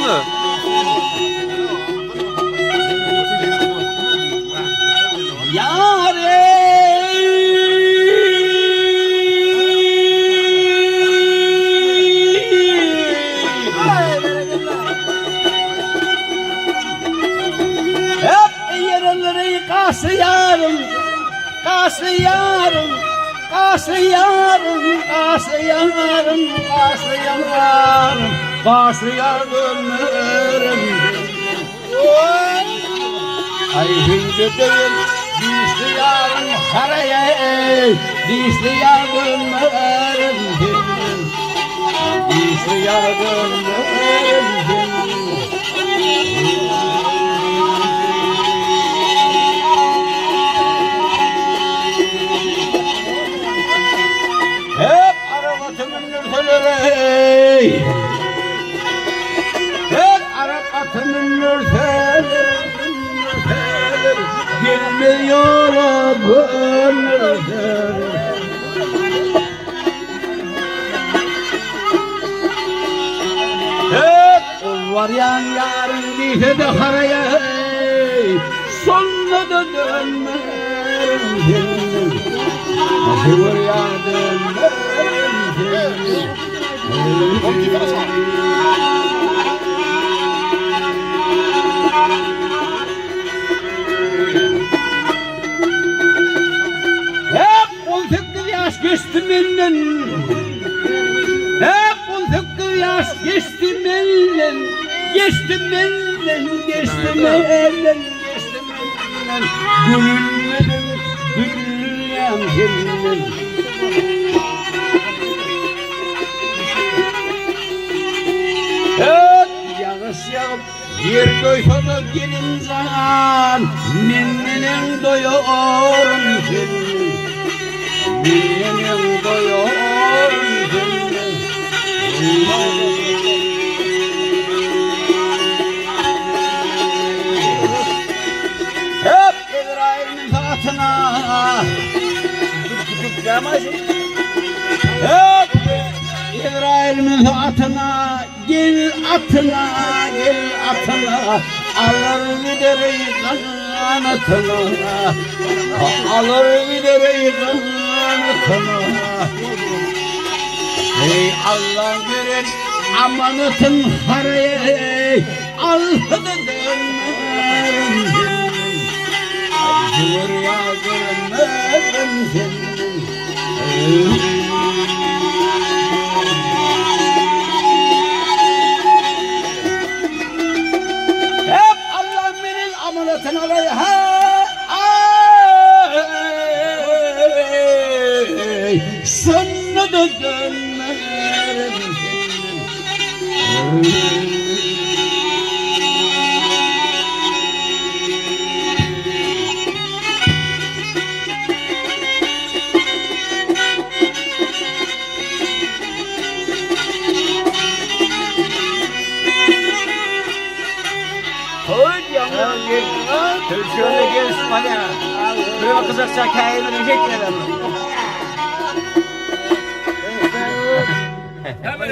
mı? Kasıyarım, kasıyarım, kasıyarım, kasıyarım, kasıyarım, kasıyarım. Ay hindi değil, dişliyarım haraya, dişliyarım, dişliyarım. Hep arabatımın nürteleri, hep arabatımın nürteleri, gelmiyor nürteleri. Hep var yarın bir de haraya, sonuna da dönmerim. Nasıl var yardım? Hep 18 yaş geçti benden, hep 18 yaş geçti benden, geçti benden, geçti benden, geçti benden. Gülmedim, gülmeyen gülmedim. Hep yağış yağıp yer doysa da gelin zaman, mennenim doyuyorum senin, mennenim doyuyorum senin. Hep İbrahim'in zatına, hep İbrahim'in atına, gel atına, gel atına, alır gidereyi kanatına, alır gidereyi kanatına. Ey Allah veren amanatın haraya, Allah'ını dönmerim senin, acılar yağdırmerim senin. Hep Allah benim amanatın alaya, sonra da dönmerim senin. Şöyle gel hadi. Buraya kızakça hikayemi diyecek mi adam? Hemen